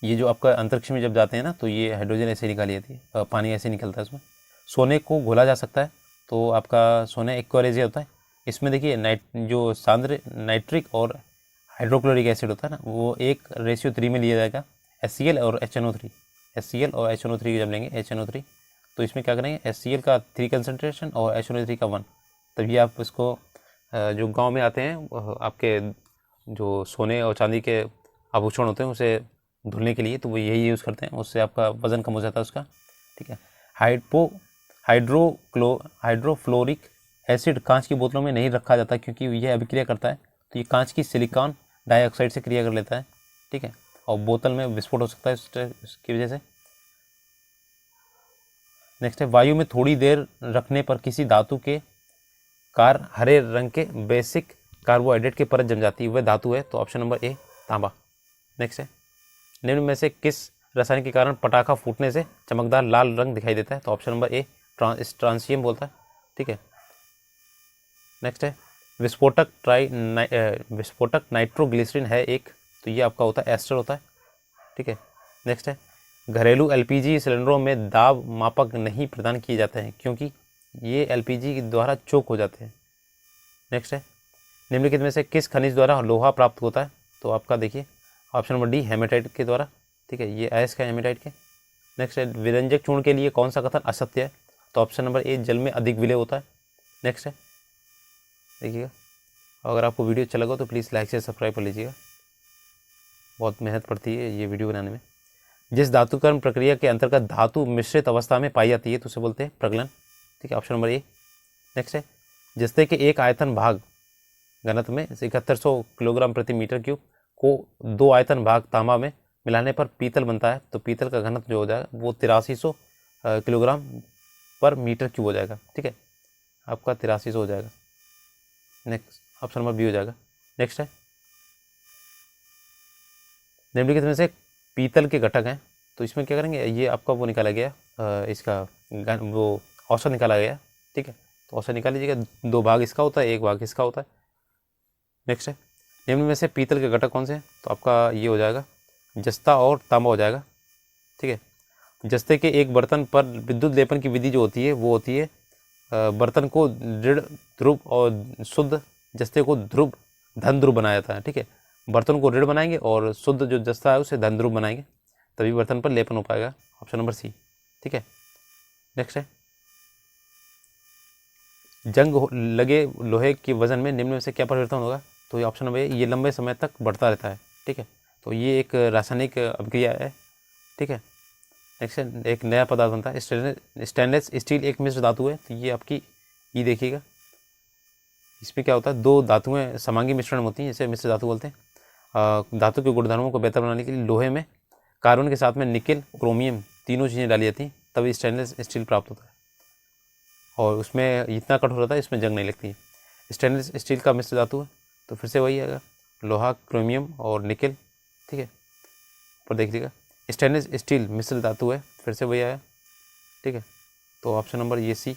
ये जो आपका अंतरिक्ष में जब जाते हैं ना, तो ये हाइड्रोजन ऐसे निकाली जाती है, पानी ऐसे निकलता है उसमें। सोने को घोला जा सकता है, तो आपका सोने एक्वारेजिया होता है। इसमें देखिए जो सांद्र नाइट्रिक और हाइड्रोक्लोरिक एसिड होता है ना, वो 1:3 में लिया जाएगा, HCl और HNO3, HCl और HNO3 जब लेंगे, HNO3, तो इसमें क्या करेंगे, HCl का 3 कंसनट्रेशन और HNO3 का 1, तभी आप इसको जो गांव में आते हैं आपके जो सोने और चांदी के आभूषण होते हैं उसे धुलने के लिए, तो वो यही यूज़ करते हैं, उससे आपका वजन कम हो जाता है उसका, ठीक है। हाइड्रोफ्लोरिक एसिड कांच की बोतलों में नहीं रखा जाता, क्योंकि यह अभिक्रिया करता है, तो ये कांच की सिलिकॉन डाइऑक्साइड से क्रिया कर लेता है, ठीक है, और बोतल में विस्फोट हो सकता है इसकी वजह से। नेक्स्ट है, वायु में थोड़ी देर रखने पर किसी धातु के कार हरे रंग के बेसिक कार्बोहाइड्रेट की परत जम जाती है, वह धातु है? तो ऑप्शन नंबर ए, तांबा। नेक्स्ट है, निम्न में से किस रसायन के कारण पटाखा फूटने से चमकदार लाल रंग दिखाई देता है? तो ऑप्शन नंबर ए, स्ट्रांसियम बोलता है, ठीक है। नेक्स्ट है, विस्फोटक नाइट्रोग्लिसरीन है एक, तो ये आपका होता है एस्टर होता है, ठीक है। नेक्स्ट है, घरेलू LPG सिलेंडरों में दाब मापक नहीं प्रदान किए जाते हैं, क्योंकि ये LPG के द्वारा चोक हो जाते हैं। नेक्स्ट है, निम्नलिखित में से किस खनिज द्वारा लोहा प्राप्त होता है? तो आपका देखिए ऑप्शन नंबर डी, हेमेटाइट के द्वारा, ठीक है, ये अयस्क है हेमेटाइट के। नेक्स्ट है विरंजक चूर्ण के लिए कौन सा कथन असत्य है? तो ऑप्शन नंबर ए जल में अधिक विलय होता है। नेक्स्ट है देखिएगा, अगर आपको वीडियो अच्छा लगा तो प्लीज़ लाइक से सब्सक्राइब कर लीजिएगा, बहुत मेहनत पड़ती है ये वीडियो बनाने में। जिस धातुकरण प्रक्रिया के अंतर्गत धातु मिश्रित अवस्था में पाई जाती है तो उसे बोलते हैं प्रगलन। ठीक है, ऑप्शन नंबर ए। नेक्स्ट है जस्ते के एक आयतन भाग घनत्व में 7100 किलोग्राम प्रति मीटर क्यूब को 2 आयतन भाग तांबा में मिलाने पर पीतल बनता है, तो पीतल का घनत्व जो हो जाएगा वो 8300 किलोग्राम पर मीटर क्यूब हो जाएगा। ठीक है, आपका 8300 हो जाएगा। नेक्स्ट ऑप्शन नंबर बी हो जाएगा। नेक्स्ट है निम्नलिखित में से पीतल के घटक हैं, तो इसमें क्या करेंगे, ये आपका वो निकाला गया इसका वो औसत निकाला गया। ठीक है, तो औसत निकाल लीजिएगा, 2 भाग इसका होता है, 1 भाग इसका होता है। नेक्स्ट है निम्न में से पीतल के घटक कौन से हैं? तो आपका ये हो जाएगा जस्ता और तांबा हो जाएगा। ठीक है, जस्ते के एक बर्तन पर विद्युत लेपन की विधि जो होती है वो होती है बर्तन को दृढ़ ध्रुव और शुद्ध जस्ते को ध्रुव धन ध्रुव बनाया जाता है। ठीक है, बर्तन को दृढ़ बनाएंगे और शुद्ध जो जस्ता है उसे धन ध्रुव बनाएंगे, तभी बर्तन पर लेपन हो पाएगा। Option number C. ठीक है, नेक्स्ट है जंग लगे लोहे के वजन में निम्न में से क्या परिवर्तन होगा? तो ये ऑप्शन नंबर ये लंबे समय तक बढ़ता रहता है। ठीक है, तो ये एक रासायनिक अभिक्रिया है। ठीक है, नेक्स्ट एक नया पदार्थ बनता है। स्टेनलेस स्टील एक मिश्र धातु है, तो ये आपकी ये देखिएगा, इसमें क्या होता है, 2 धातुएं समांगी मिश्रण होती हैं, इसे मिश्र धातु बोलते हैं। धातु के गुणधर्मों को बेहतर बनाने के लिए लोहे में कार्बन के साथ में निकेल क्रोमियम तीनों चीज़ें डाली जाती हैं, तभी स्टेनलेस स्टील प्राप्त होता है, और उसमें इतना कठोर होता है इसमें जंग नहीं लगती है। स्टेनलेस स्टील का मिश्र धातु है, तो फिर से वही आएगा लोहा क्रोमियम और निकेल। ठीक है, पर देख लीजिएगा स्टेनलेस स्टील मिश्र धातु है, फिर से वही आया। ठीक है, तो ऑप्शन नंबर ये सी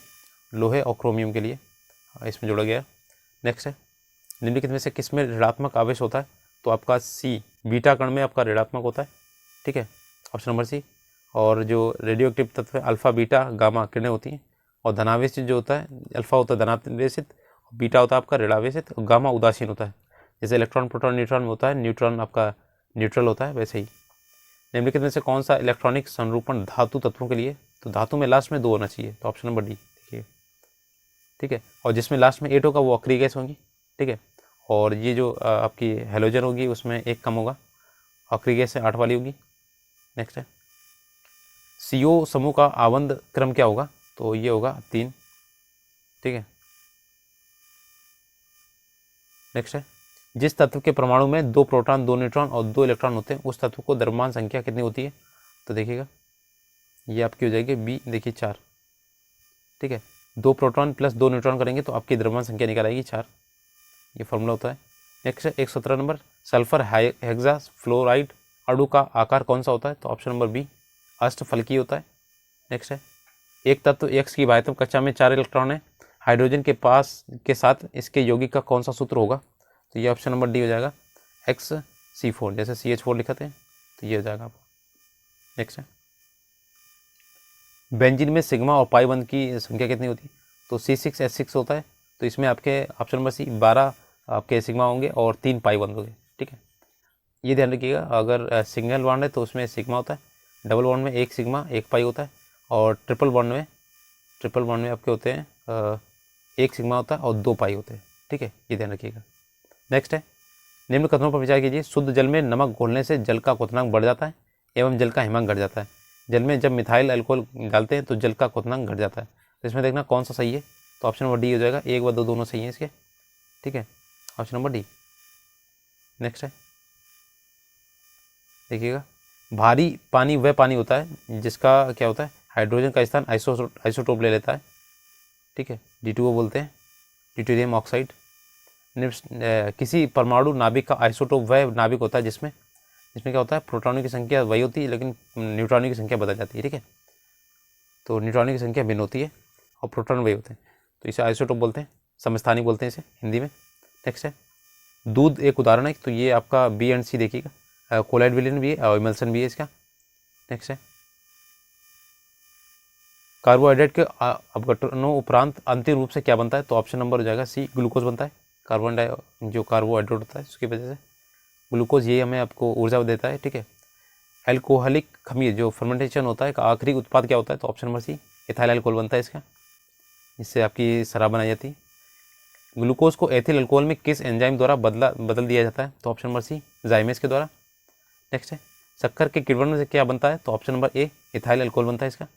लोहे और क्रोमियम के लिए इसमें जोड़ा गया। नेक्स्ट है निम्नलिखित में से किस में ऋणात्मक आवेश होता है? तो आपका सी बीटा कण में आपका ऋणात्मक होता है। ठीक है, ऑप्शन नंबर सी। और जो रेडियो एक्टिव तत्व है अल्फा बीटा गामा किरणें होती हैं, और धनावेशित जो होता है अल्फा होता है धनावेशित, बीटा होता है आपका ऋणावेशित, और गामा उदासीन होता है। जैसे इलेक्ट्रॉन प्रोटॉन न्यूट्रॉन में होता है, न्यूट्रॉन आपका न्यूट्रल होता है, वैसे ही। निम्नलिखित में से कौन सा इलेक्ट्रॉनिक संरूपण धातु तत्वों के लिए? तो धातु में लास्ट में 2 होना चाहिए, तो ऑप्शन नंबर डी देखिए। ठीक है, और जिसमें लास्ट में 8 होगा वो अक्रिय गैस होंगी। ठीक है, और ये जो आपकी हेलोजन होगी उसमें 1 कम होगा, अक्रिय गैस से 8 वाली होगी। नेक्स्ट है CO समूह का आबंध क्रम क्या होगा? तो ये होगा 3। ठीक है, नेक्स्ट है जिस तत्व के परमाणु में 2 प्रोटॉन 2 न्यूट्रॉन और 2 इलेक्ट्रॉन होते हैं उस तत्व को द्रव्यमान संख्या कितनी होती है? तो देखिएगा ये आपकी हो जाएगी बी, देखिए 4। ठीक है, 2 प्रोटॉन प्लस 2 न्यूट्रॉन करेंगे तो आपकी द्रव्यमान संख्या निकल आएगी 4, ये फॉर्मूला होता है। नेक्स्ट है 117 नंबर सल्फर हेक्सा फ्लोराइड अणु का आकार कौन सा होता है? तो ऑप्शन नंबर बी अष्टफलकीय होता है। नेक्स्ट है एक तत्व X की बाह्यतम कक्षा में 4 इलेक्ट्रॉन है, हाइड्रोजन के पास के साथ इसके यौगिक का कौन सा सूत्र होगा? तो ये ऑप्शन नंबर डी हो जाएगा XC4, जैसे CH4 लिखते हैं तो ये हो जाएगा आपको। नेक्स्ट है बेंजीन में सिग्मा और पाई बंध की संख्या कितनी होती है? तो C6H6 होता है, तो इसमें आपके ऑप्शन नंबर सी 12 आपके सिग्मा होंगे और 3 पाई बंध होंगे। ठीक है, ये ध्यान रखिएगा, अगर सिंगल बॉन्ड है तो उसमें सिग्मा होता है, डबल बॉन्ड में 1 सिग्मा 1 पाई होता है, और ट्रिपल बॉन्ड में आपके होते हैं 1 सिग्मा होता है और 2 पाई होते हैं। ठीक है, ये ध्यान रखिएगा। नेक्स्ट है निम्न कथनों पर विचार कीजिए। शुद्ध जल में नमक घोलने से जल का क्वथनांक बढ़ जाता है एवं जल का हिमांक घट जाता है। जल में जब मिथाइल अल्कोहल डालते हैं तो जल का क्वथनांक घट जाता है। तो इसमें देखना कौन सा सही है, तो ऑप्शन नंबर डी हो जाएगा, 1 व 2 दोनों सही हैं इसके। ठीक है, ऑप्शन नंबर डी। नेक्स्ट है देखिएगा भारी पानी वह पानी होता है जिसका क्या होता है, हाइड्रोजन का स्थान आइसोटोप ले लेता है। ठीक है, D2O बोलते हैं, ड्यूटेरियम ऑक्साइड। किसी परमाणु नाभिक का आइसोटोप वह नाभिक होता है जिसमें क्या होता है, प्रोटॉनों की संख्या वही होती है लेकिन न्यूट्रॉनों की संख्या बदल जाती है। ठीक है, तो न्यूट्रॉनों की संख्या भिन्न होती है और प्रोटॉन वही होते हैं, तो इसे आइसोटोप बोलते हैं, समस्थानी बोलते हैं इसे हिंदी में। नेक्स्ट है दूध एक उदाहरण है, तो ये आपका बी एंड सी देखिएगा, कोलाइड विलियन भी है और इमल्सन भी है इसका। नेक्स्ट है कार्बोहाइड्रेट के अपघटनों उपरांत अंतिम रूप से क्या बनता है? तो ऑप्शन नंबर हो जाएगा सी ग्लूकोज बनता है। जो कार्बोहाइड्रेट होता है उसकी वजह से ग्लूकोज ये हमें आपको ऊर्जा देता है। ठीक है, एल्कोहलिक खमीर जो फर्मेंटेशन होता है का आखिरी उत्पाद क्या होता है? तो option number C ethyl alcohol बनता है इसका, जिससे आपकी शराब बनाई जाती है। ग्लूकोज को एथिल अल्कोहल में किस एंजाइम द्वारा बदल दिया जाता है? तो ऑप्शन नंबर सी जाइमेस के द्वारा। नेक्स्ट है शक्कर के किण्वन से क्या बनता है? तो option number A ethyl alcohol बनता है इसका।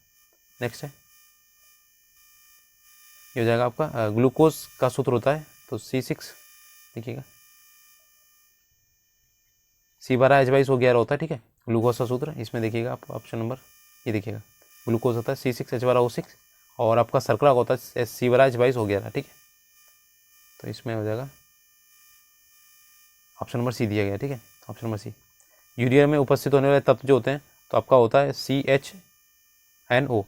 नेक्स्ट है ये हो जाएगा आपका ग्लूकोज का सूत्र होता है तो C6 देखिएगा, C12H22 होता है, ठीक है, ग्लूकोज का सूत्र। इसमें देखिएगा आप ऑप्शन नंबर ये देखिएगा, ग्लूकोज होता है C6H12O6 और आपका सर्करा होता है C12H22, ठीक है। तो इसमें हो जाएगा ऑप्शन नंबर सी दिया गया, ठीक है, ऑप्शन नंबर सी। यूरिया में उपस्थित होने वाले तत्व जो होते हैं तो आपका होता है CHNO,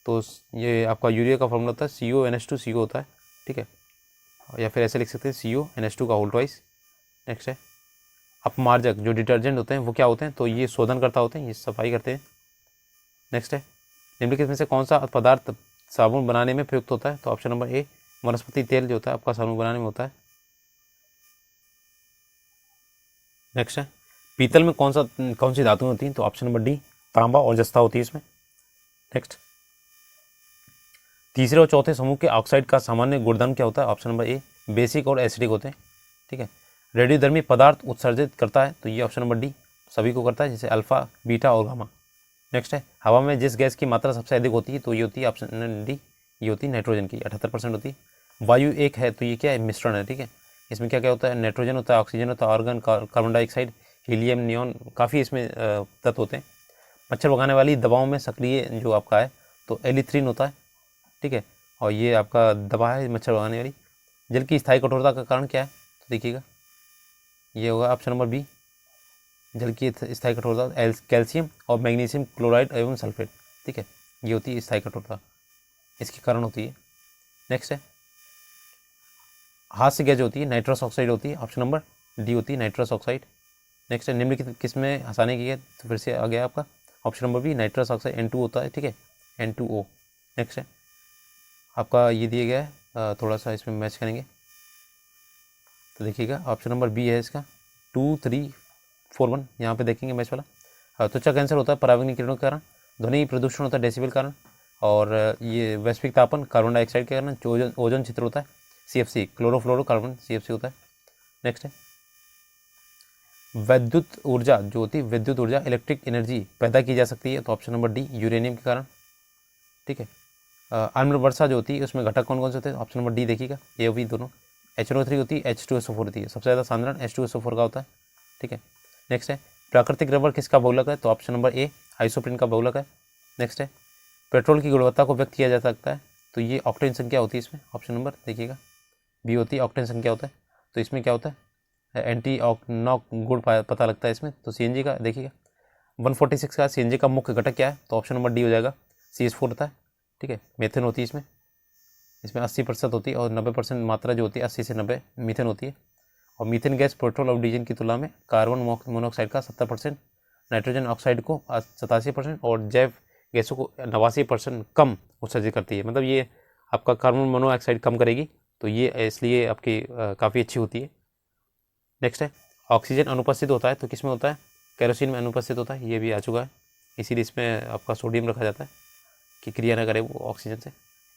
तो ये आपका यूरिया का फॉर्मूला होता है CONH2CO होता है, ठीक है, या फिर ऐसे लिख सकते हैं CONH2 का होल ट्वाइस। नेक्स्ट है अपमार्जक जो डिटर्जेंट होते हैं वो क्या होते हैं? तो ये शोधन करता होते हैं, ये सफाई करते हैं। नेक्स्ट है निम्नलिखित में से कौन सा पदार्थ साबुन बनाने में प्रयुक्त होता है? तो ऑप्शन नंबर ए वनस्पति तेल जो होता है आपका साबुन बनाने में होता है। नेक्स्ट है पीतल में कौन सी धातुएं होती हैं? तो ऑप्शन नंबर डी तांबा और जस्ता होती है इसमें। नेक्स्ट तीसरे और चौथे समूह के ऑक्साइड का सामान्य गुणधर्म क्या होता है? ऑप्शन नंबर ए बेसिक और एसिडिक होते हैं, ठीक है। रेडियोधर्मी पदार्थ उत्सर्जित करता है तो ये ऑप्शन नंबर डी सभी को करता है, जैसे अल्फा बीटा और गामा। नेक्स्ट है हवा में जिस गैस की मात्रा सबसे अधिक होती है तो ये होती है ऑप्शन डी, ये होती है नाइट्रोजन की, 78% होती है। वायु एक है तो ये क्या है? मिश्रण है, ठीक है। इसमें क्या क्या होता है? नाइट्रोजन होता है, ऑक्सीजन होता है, argon, carbon dioxide, helium, neon, काफ़ी इसमें तत्व होते हैं। मच्छर भगाने वाली दवाओं में सक्रिय जो आपका है तो एलिथ्रीन होता है, ठीक है, और ये आपका दवा है मच्छर भगाने वाली। जल की स्थायी कठोरता का कारण क्या है? तो देखिएगा ये होगा ऑप्शन नंबर बी, जल की स्थायी कठोरता कैल्शियम और मैग्नीशियम क्लोराइड एवं सल्फेट, ठीक है, ये होती है स्थायी कठोरता, इसके कारण होती है। नेक्स्ट है हास्य गैस जो होती है नाइट्रस ऑक्साइड होती है, ऑप्शन नंबर डी होती है नाइट्रस ऑक्साइड। नेक्स्ट है निम्नलिखित किसमें हंसाने की है? तो फिर से आ गया आपका option number B nitrous oxide N2 होता है, ठीक है, N2O। नेक्स्ट है आपका ये दिया गया है, थोड़ा सा इसमें मैच करेंगे तो देखिएगा ऑप्शन नंबर बी है इसका 2, 3, 4, 1, यहाँ पे देखेंगे मैच वाला। त्वचा कैंसर होता है पराबैंगनी किरणों के कारण। ध्वनि प्रदूषण होता है डेसिबल कारण। और ये वैश्विक तापन कार्बन डाइऑक्साइड के कारण। ओजोन छिद्र होता है CFC क्लोरोफ्लोरोकार्बन CFC होता है। नेक्स्ट है विद्युत ऊर्जा जो होती है, विद्युत ऊर्जा इलेक्ट्रिक एनर्जी पैदा की जा सकती है तो ऑप्शन नंबर डी यूरेनियम के कारण, ठीक है। आम्ल वर्षा जो होती है उसमें घटक कौन कौन से होते हैं? ऑप्शन नंबर डी देखिएगा ए और बी दोनों। HNO3 होती है, H2SO4 होती है, सबसे ज़्यादा सांद्रण H2SO4 का होता है, ठीक है। नेक्स्ट है प्राकृतिक रबर किसका बहुलक है? तो ऑप्शन नंबर ए आइसोप्रीन का बहुलक है। नेक्स्ट है पेट्रोल की गुणवत्ता को व्यक्त किया जा सकता है तो ये ऑक्टेन संख्या होती है इसमें, ऑप्शन नंबर देखिएगा बी होती है ऑक्टेन संख्या होता है। तो इसमें क्या होता है? एंटी नॉक गुण पता लगता है इसमें। तो CNG का देखिएगा 146 का CNG का मुख्य घटक क्या है? तो ऑप्शन नंबर डी हो जाएगा CH4 होता है, ठीक है। मेथेन होती है इसमें 80% होती है और 90% मात्रा जो होती है 80 से 90 मीथेन होती है। और मीथेन गैस पेट्रोल और डीजल की तुलना में कार्बन मोनोऑक्साइड का 70%, नाइट्रोजन ऑक्साइड को 87% और जैव गैसों को 89% कम उत्सर्जित करती है। मतलब ये आपका कार्बन मोनोऑक्साइड कम करेगी तो ये इसलिए आपकी काफ़ी अच्छी होती है। नेक्स्ट है ऑक्सीजन अनुपस्थित होता है तो किस में होता है? केरोसिन में अनुपस्थित होता है, ये भी आ चुका है, इसीलिए इसमें आपका सोडियम रखा जाता है कि क्रिया न करे वो ऑक्सीजन से।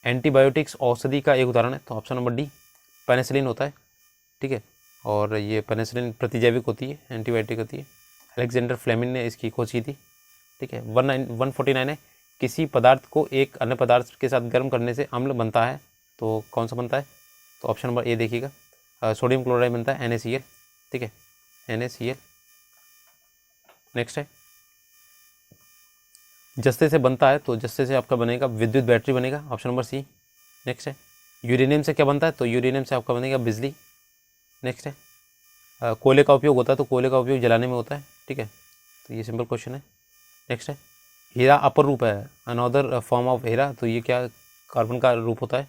एंटीबायोटिक्स औषधि का एक उदाहरण है तो ऑप्शन नंबर डी पेनिसिलिन होता है, ठीक है। और ये पेनिसिलिन प्रतिजैविक होती है, एंटीबायोटिक होती है। अलेक्जेंडर फ्लेमिंग ने इसकी खोज की थी, ठीक है। 149 है किसी पदार्थ को एक अन्य पदार्थ के साथ गर्म करने से अम्ल बनता है तो कौन सा बनता है? तो ऑप्शन नंबर ए देखिएगा सोडियम क्लोराइड बनता है NaCl, ठीक है, NaCl। नेक्स्ट है जस्ते से बनता है तो जस्ते से आपका बनेगा विद्युत बैटरी बनेगा, ऑप्शन नंबर सी। नेक्स्ट है यूरेनियम से क्या बनता है? तो यूरेनियम से आपका बनेगा बिजली। नेक्स्ट है कोयले का उपयोग होता है तो कोयले का उपयोग जलाने में होता है, ठीक है, तो ये सिंपल क्वेश्चन है। नेक्स्ट है हीरा अपर रूप है अनदर फॉर्म ऑफ हीरा तो ये क्या कार्बन का रूप होता है,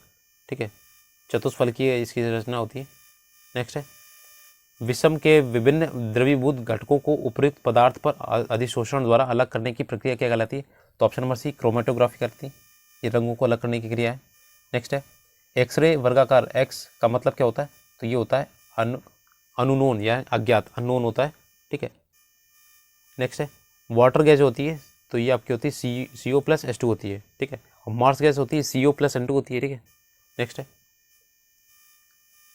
ठीक है, चतुष्फलकीय इसकी रचना होती है। नेक्स्ट है विषम के विभिन्न द्रवीभूत घटकों को उपयुक्त पदार्थ पर अधिशोषण द्वारा अलग करने की प्रक्रिया क्या कहलाती है? तो ऑप्शन नंबर सी क्रोमेटोग्राफी करती है, ये रंगों को अलग करने की क्रिया है। नेक्स्ट है एक्सरे वर्गाकार एक्स का मतलब क्या होता है? तो ये होता है अननोन या अज्ञात, अननोन होता है, ठीक है। नेक्स्ट है वाटर गैस होती है तो ये आपकी होती है CO प्लस H2 होती है, ठीक है। और मार्स गैस होती है CO प्लस N2 होती है, ठीक है। नेक्स्ट है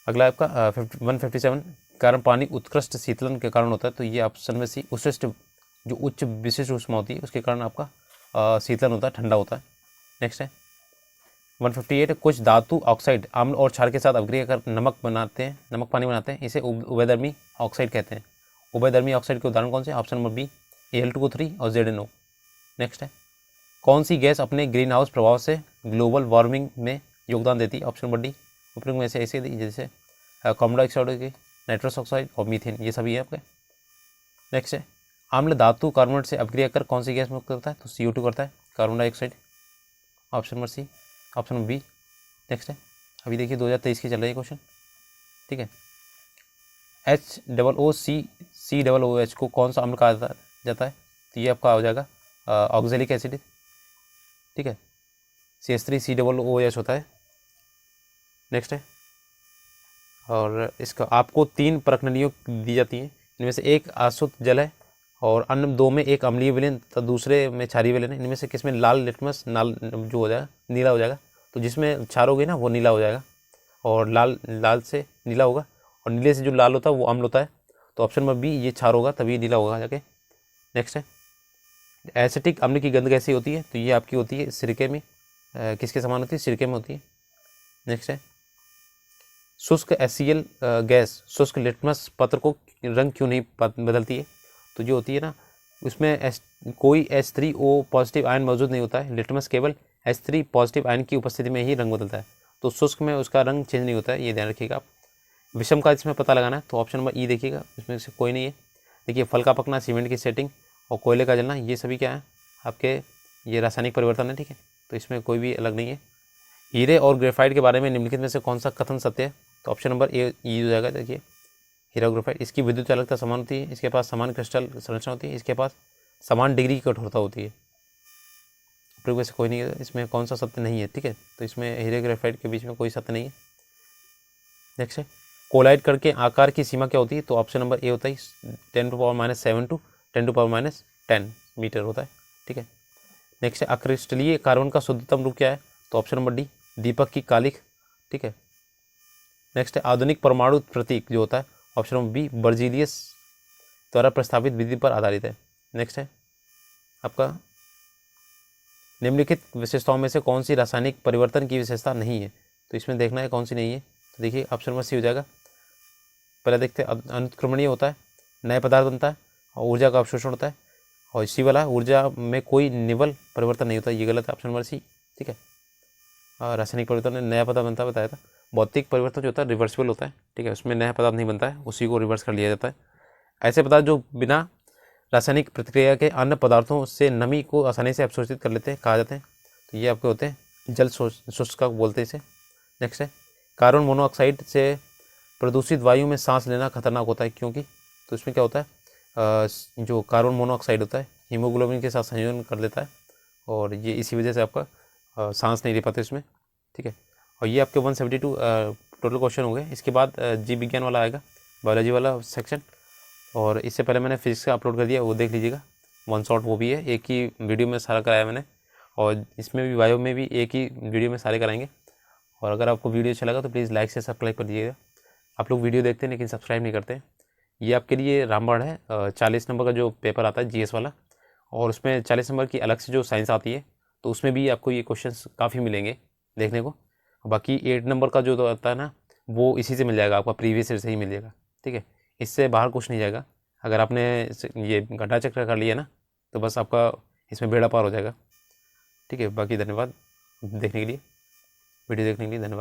अगला आपका 157, कारण पानी उत्कृष्ट शीतलन के कारण होता है, तो ये ऑप्शन में सी उत्कृष्ट जो उच्च विशिष्ट ऊष्मा होती है उसके कारण आपका शीतलन होता है, ठंडा होता है। नेक्स्ट है 158, कुछ धातु ऑक्साइड अम्ल और क्षार के साथ अपक्रिया कर नमक पानी बनाते हैं, इसे उभयधर्मी ऑक्साइड कहते हैं। उभयधर्मी ऑक्साइड के उदाहरण कौन से? ऑप्शन नंबर बी Al2O3 और ZNO। नेक्स्ट है कौन सी गैस अपने ग्रीन हाउस प्रभाव से ग्लोबल वार्मिंग में योगदान देती है? ऑप्शन नंबर डी उपरोक्त में से ऐसे जैसे कार्बन डाइऑक्साइड की, नाइट्रस ऑक्साइड और मीथेन, ये सभी है आपके। नेक्स्ट है अम्ल धातु कार्बोनेट से अपक्रिया कर कौन सी गैस मुक्त करता है? तो CO2 करता है, carbon dioxide. Option number C, option number B. Next है अभी देखिए 2023 की चल रही है क्वेश्चन, ठीक है। HOOCOH को कौन सा अम्ल कहा जाता है? तो ये आपका हो जाएगा ऑक्जेलिक एसिड, ठीक है। CH3COOH होता है। नेक्स्ट है और इसका आपको 3 परखनलियों दी जाती हैं, इनमें से एक अशुद्ध जल है और अन्य 2 में एक अम्लीय विलयन तो दूसरे में क्षारीय विलयन है। इनमें से किसमें लाल लिटमस नाल जो हो जाएगा नीला हो जाएगा, तो जिसमें क्षार होगी ना वो नीला हो जाएगा और लाल से नीला होगा और नीले से जो लाल होता है वो अम्ल होता है, तो ऑप्शन नंबर बी ये क्षार होगा तभी नीला होगा जाके। नेक्स्ट है एसिटिक अम्ल की गंध कैसी होती है? तो ये आपकी होती है सिरके में, किसके समान होती है? सिरके में होती है। नेक्स्ट है शुष्क HCl गैस शुष्क लिटमस पत्र को रंग क्यों नहीं बदलती है? तो जो होती है ना उसमें कोई H3O पॉजिटिव आयन मौजूद नहीं होता है, लिटमस केवल H3 पॉजिटिव आयन की उपस्थिति में ही रंग बदलता है, तो शुष्क में उसका रंग चेंज नहीं होता है, ये ध्यान रखिएगा आप। विषम का इसमें पता लगाना है, तो ऑप्शन नंबर ई देखिएगा, इसमें से कोई नहीं है। देखिए फल का पकना, सीमेंट की सेटिंग और कोयले का जलना, ये सभी क्या है आपके ये रासायनिक परिवर्तन है, ठीक है, तो इसमें कोई भी अलग नहीं है। हीरे और ग्रेफाइट के बारे में निम्नलिखित में से कौन सा कथन सत्य है? तो ऑप्शन नंबर ए हो जाएगा। देखिए हीरा और ग्रेफाइट, इसकी विद्युत चालकता समान होती है, इसके पास समान क्रिस्टल संरचना होती है, इसके पास समान डिग्री की कठोरता होती है। प्रयोग से कोई नहीं है, इसमें कौन सा सत्य नहीं है, ठीक है, तो इसमें हीरे ग्रेफाइट के बीच में कोई सत्य नहीं है। नेक्स्ट है कोलाइड कण के आकार की सीमा क्या होती है? तो ऑप्शन नंबर ए होता है 10⁻⁷ टू 10⁻10 मीटर होता है, ठीक है। नेक्स्ट है अक्रिस्टलीय कार्बन का शुद्धतम रूप क्या है? तो ऑप्शन नंबर डी दीपक की कालिख, ठीक है। नेक्स्ट है आधुनिक परमाणु प्रतीक जो होता है, ऑप्शन नंबर बी बर्जीलियस द्वारा प्रस्तावित विधि पर आधारित है। नेक्स्ट है आपका निम्नलिखित विशेषताओं में से कौन सी रासायनिक परिवर्तन की विशेषता नहीं है? तो इसमें देखना है कौन सी नहीं है, तो देखिए ऑप्शन नंबर सी हो जाएगा। पहले देखते हैं अनुत्क्रमणीय होता है, नए पदार्थ बनता है और ऊर्जा का अवशोषण होता है, और इसी वाला ऊर्जा में कोई निवल परिवर्तन नहीं होता, ये गलत है, ऑप्शन नंबर सी, ठीक है। रासायनिक परिवर्तन में नया पदार्थ बनता है बताया था। भौतिक परिवर्तन जो होता है रिवर्सिबल होता है, ठीक है, उसमें नया पदार्थ नहीं बनता है, उसी को रिवर्स कर लिया जाता है। ऐसे पदार्थ जो बिना रासायनिक प्रतिक्रिया के अन्य पदार्थों से नमी को आसानी से अवशोषित कर लेते हैं कहा जाते हैं, तो ये आपके होते हैं जल शुष्क बोलते हैं इसे। नेक्स्ट है कार्बन मोनोऑक्साइड से प्रदूषित वायु में सांस लेना खतरनाक होता है, क्योंकि? तो इसमें क्या होता है जो कार्बन मोनोऑक्साइड होता है हीमोग्लोबिन के साथ संयोजन कर लेता है और ये इसी वजह से आपका सांस नहीं ले पाते इसमें, ठीक है। और ये आपके 172 टोटल क्वेश्चन हो गए। इसके बाद जीव विज्ञान वाला आएगा, बायोलॉजी वाला सेक्शन, और इससे पहले मैंने फिजिक्स का अपलोड कर दिया, वो देख लीजिएगा, वन शॉट वो भी है, एक ही वीडियो में सारा कराया मैंने, और इसमें भी बायो में भी एक ही वीडियो में सारे कराएंगे। और अगर आपको वीडियो अच्छा लगा तो प्लीज़ लाइक से सब्सक्राइब कर दीजिएगा। आप लोग वीडियो देखते हैं लेकिन सब्सक्राइब नहीं करते। ये आपके लिए रामबाण है, 40 नंबर का जो पेपर आता है GS वाला, और उसमें 40 नंबर की अलग से जो साइंस आती है, तो उसमें भी आपको ये क्वेश्चंस काफ़ी मिलेंगे देखने को। बाकी 8 नंबर का जो आता है ना, वो इसी से मिल जाएगा, आपका प्रीवियस ईयर से ही मिल जाएगा, ठीक है, इससे बाहर कुछ नहीं जाएगा। अगर आपने ये घंटा चक्र कर लिया ना, तो बस आपका इसमें बेड़ा पार हो जाएगा, ठीक है। बाकी धन्यवाद देखने के लिए, वीडियो देखने के लिए धन्यवाद।